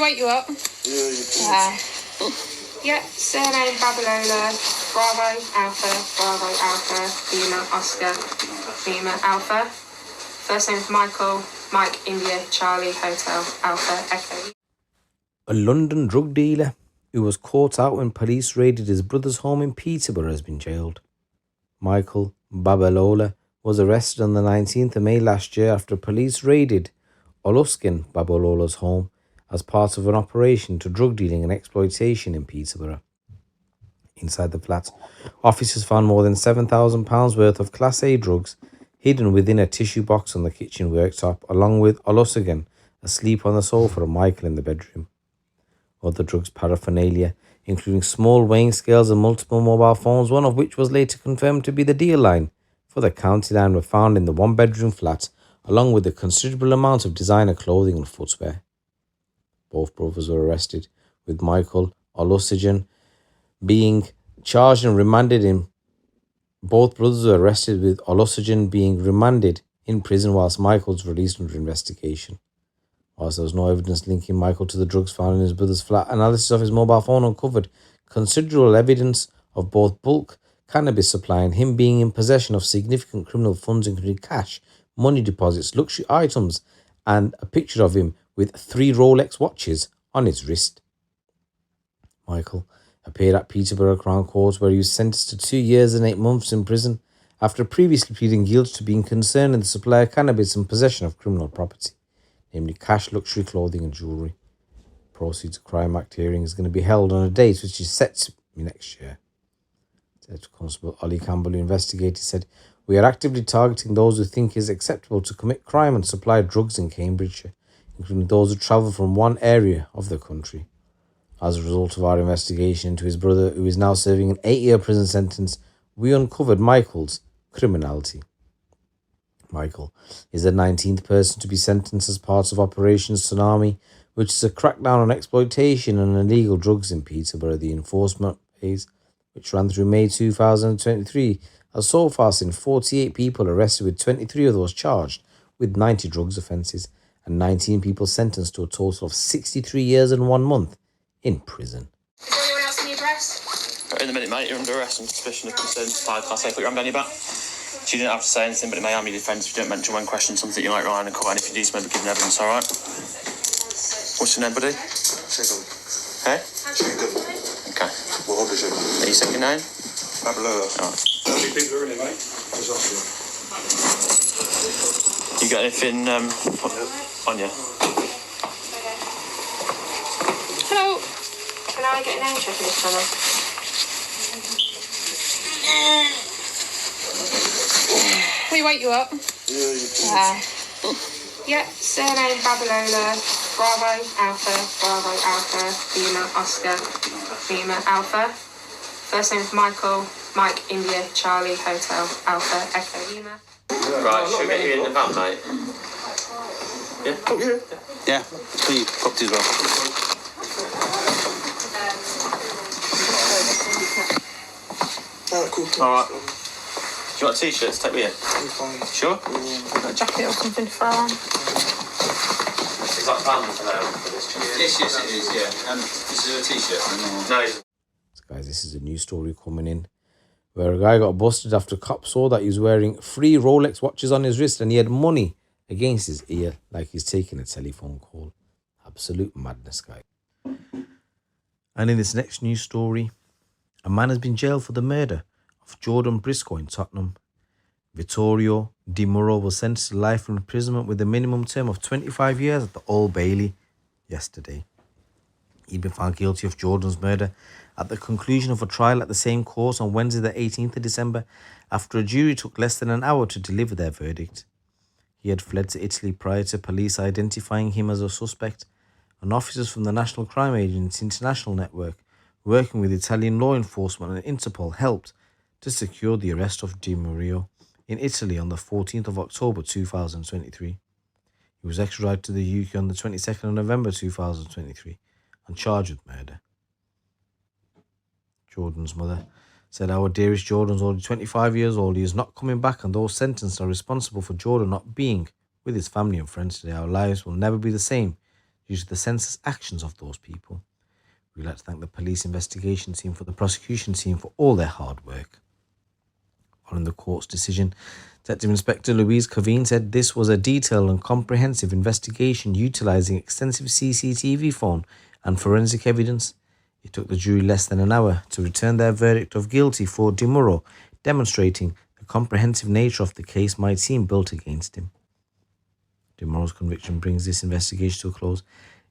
wake you up? Yeah, you can. Yeah, surname Babalola, Bravo, Alpha, Lima, Oscar, Lima, Alpha. First name is Michael, Mike, India, Charlie, Hotel, Alpha, Echo. A London drug dealer who was caught out when police raided his brother's home in Peterborough has been jailed. Michael Babalola was arrested on the 19th of May last year after police raided Olusegen, Babalola's home, as part of an operation to drug dealing and exploitation in Peterborough. Inside the flat, officers found more than £7,000 worth of Class A drugs hidden within a tissue box on the kitchen worktop, along with Olusegen asleep on the sofa and Michael in the bedroom. Other drugs paraphernalia, including small weighing scales and multiple mobile phones, one of which was later confirmed to be the deal line for the county line, were found in the one-bedroom flat, along with a considerable amount of designer clothing and footwear. Both brothers were arrested, with Michael Olusegen being charged and remanded in. Both brothers were arrested, with Olusegen being remanded in prison whilst Michael's released under investigation. Whilst there was no evidence linking Michael to the drugs found in his brother's flat, analysis of his mobile phone uncovered considerable evidence of both bulk cannabis supply and him being in possession of significant criminal funds, including cash, money deposits, luxury items, and a picture of him with 3 Rolex watches on his wrist. Michael appeared at Peterborough Crown Court, where he was sentenced to 2 years and 8 months in prison after previously pleading guilty to being concerned in the supply of cannabis and possession of criminal property, namely cash, luxury clothing and jewellery. Proceeds of Crime Act hearing is going to be held on a date which is set to be next year. Constable Ollie Campbell, who investigated, said, "We are actively targeting those who think it is acceptable to commit crime and supply drugs in Cambridgeshire, including those who travel from one area of the country. As a result of our investigation into his brother, who is now serving an 8-year prison sentence, we uncovered Michael's criminality." Michael is the 19th person to be sentenced as part of Operation Tsunami, which is a crackdown on exploitation and illegal drugs in Peterborough. The enforcement phase, which ran through May 2023, has so far seen 48 people arrested, with 23 of those charged with 90 drugs offences and 19 people sentenced to a total of 63 years and 1 month in prison. Is there anyone else in the address? In a minute, mate, you're under arrest on suspicion of concerned supply. Can I say put your hand down your back? She didn't have to say anything, but it may harm your defence if you don't mention when questioned something you might rely on in court, and if you do so, maybe give evidence, alright? What's your name, buddy? Chicken. Hey? Chicken. Okay. What is it? Are you saying your name? Babalola. Alright. How many people are in it, mate? You got anything on you? Hello. Can I get a name check in this channel? Can we wake you up? Yeah, you can. Yeah, surname Babalola, Bravo, Alpha, Lima, Oscar, Lima, Alpha. First name is Michael, Mike, India, Charlie, Hotel, Alpha, Echo, Lima. Right, should we get you in the van, mate? Yeah? Oh, yeah. Yeah, please, property as well. Alright, cool. Alright. Do you want a t-shirt to take with you? I'm fine. Sure? Got a jacket or something to throw on? Is that van for this? Yes, it is, yeah. And this is a t-shirt. No. Guys, this is a new story coming in where a guy got busted after cops saw that he was wearing 3 Rolex watches on his wrist and he had money against his ear like he's taking a telephone call. Absolute madness, guy. And in this next news story, a man has been jailed for the murder of Jordan Briscoe in Tottenham. Vittorio Di Muro was sentenced to life imprisonment with a minimum term of 25 years at the Old Bailey yesterday. He'd been found guilty of Jordan's murder at the conclusion of a trial at the same court on Wednesday the 18th of December after a jury took less than an hour to deliver their verdict. He had fled to Italy prior to police identifying him as a suspect, and officers from the National Crime Agency International Network, working with Italian law enforcement and Interpol, helped to secure the arrest of Di Muro in Italy on the 14th of October 2023. He was extradited to the UK on the 22nd of November 2023 and charged with murder. Jordan's mother said, "Our dearest Jordan's only 25 years old. He is not coming back, and those sentenced are responsible for Jordan not being with his family and friends today. Our lives will never be the same due to the senseless actions of those people. We'd like to thank the police investigation team for the prosecution team for all their hard work. Following the court's decision, Detective Inspector Louise Caveen said this was a detailed and comprehensive investigation utilising extensive CCTV phone and forensic evidence. It took the jury less than an hour to return their verdict of guilty for Di Muro, demonstrating the comprehensive nature of the case might seem built against him. Di Muro's conviction brings this investigation to a close.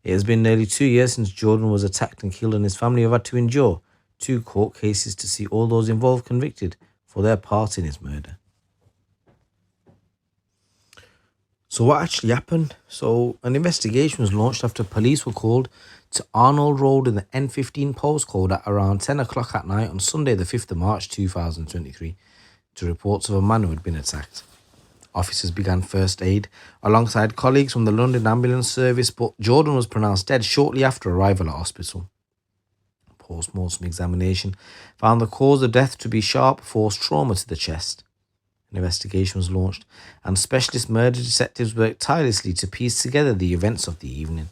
It has been nearly 2 years since Jordan was attacked and killed, and his family have had to endure 2 court cases to see all those involved convicted for their part in his murder. So what actually happened? So an investigation was launched after police were called to Arnold Road in the N15 postcode at around 10 o'clock at night on Sunday the 5th of March 2023 to reports of a man who had been attacked. Officers began first aid alongside colleagues from the London Ambulance Service, but Jordan was pronounced dead shortly after arrival at hospital. Post-mortem examination found the cause of death to be sharp force trauma to the chest. An investigation was launched, and specialist murder detectives worked tirelessly to piece together the events of the evening.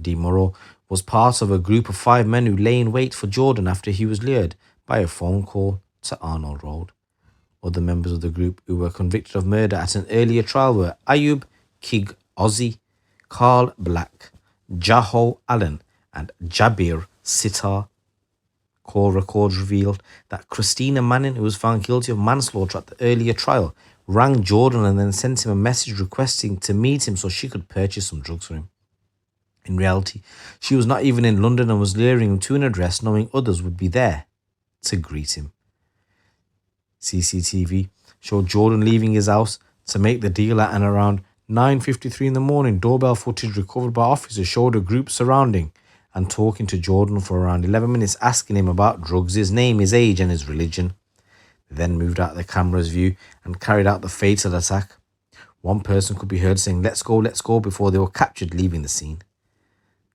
Di Muro was part of a group of 5 men who lay in wait for Jordan after he was lured by a phone call to Arnold Road. Other members of the group who were convicted of murder at an earlier trial were Ayub Kigozi, Carl Black, Jaho Allen, and Jabir Sitar. Call records revealed that Christina Manning, who was found guilty of manslaughter at the earlier trial, rang Jordan and then sent him a message requesting to meet him so she could purchase some drugs for him. In reality, she was not even in London and was luring him to an address knowing others would be there to greet him. CCTV showed Jordan leaving his house to make the deal at and around 9:53 in the morning. Doorbell footage recovered by officers showed a group surrounding and talking to Jordan for around 11 minutes, asking him about drugs, his name, his age and his religion. They then moved out of the camera's view and carried out the fatal attack. One person could be heard saying, let's go, before they were captured leaving the scene.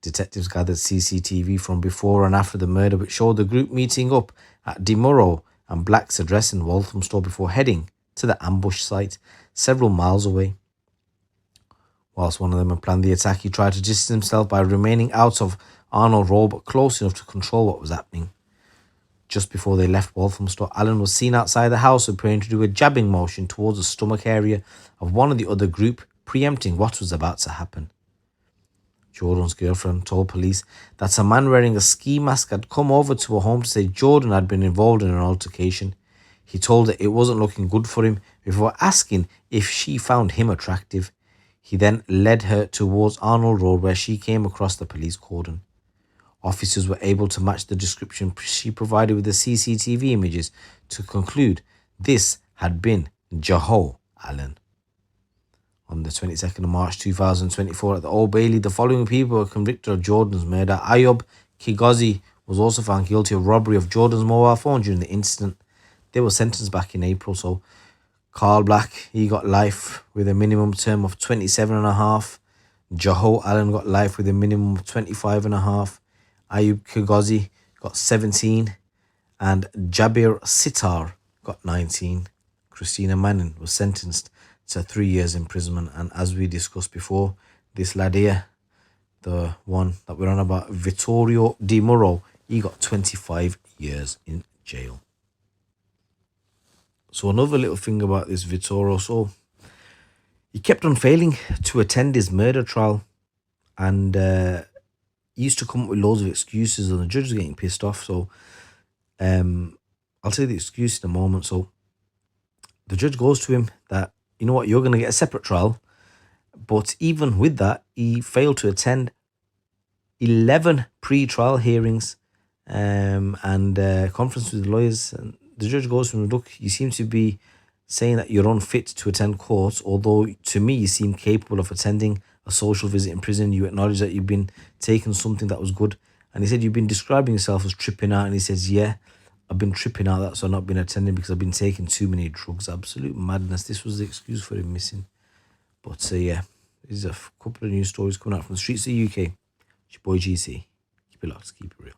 Detectives gathered CCTV from before and after the murder, which showed the group meeting up at Di Muro and Black's address in Walthamstow before heading to the ambush site several miles away. Whilst one of them had planned the attack, he tried to distance himself by remaining out of Arnold Road but close enough to control what was happening. Just before they left Walthamstow, Allen was seen outside the house preparing to do a jabbing motion towards the stomach area of one of the other group, preempting what was about to happen. Jordan's girlfriend told police that a man wearing a ski mask had come over to her home to say Jordan had been involved in an altercation. He told her it wasn't looking good for him before asking if she found him attractive. He then led her towards Arnold Road where she came across the police cordon. Officers were able to match the description she provided with the CCTV images to conclude this had been Jaho Allen. On the 22nd of March 2024 at the Old Bailey, the following people were convicted of Jordan's murder. Ayub Kigozi was also found guilty of robbery of Jordan's mobile phone during the incident. They were sentenced back in April. So Carl Black, he got life with a minimum term of 27.5. Jaho Allen got life with a minimum of 25.5. Ayub Kigozi got 17. And Jabir Sitar got 19. Christina Manning was sentenced to 3 years imprisonment. And as we discussed before, this lad here, the one that we're on about, Vittorio Di Muro, he got 25 years in jail. So another little thing about this Vittorio, so he kept on failing to attend his murder trial, and he used to come up with loads of excuses, and the judge was getting pissed off. So I'll tell you the excuse in a moment. So the judge goes to him that, you know what, you're going to get a separate trial. But even with that, he failed to attend 11 pre-trial hearings and conferences with the lawyers. And the judge goes to him, look, you seem to be saying that you're unfit to attend court, although to me you seem capable of attending a social visit in prison. You acknowledge that you've been taking something that was good. And he said, you've been describing yourself as tripping out. And he says, yeah, I've been tripping out. That's why I've not been attending, because I've been taking too many drugs. Absolute madness. This was the excuse for him missing. But yeah, there's a couple of news stories coming out from the streets of the UK. It's your boy GC. Keep it locked, keep it real.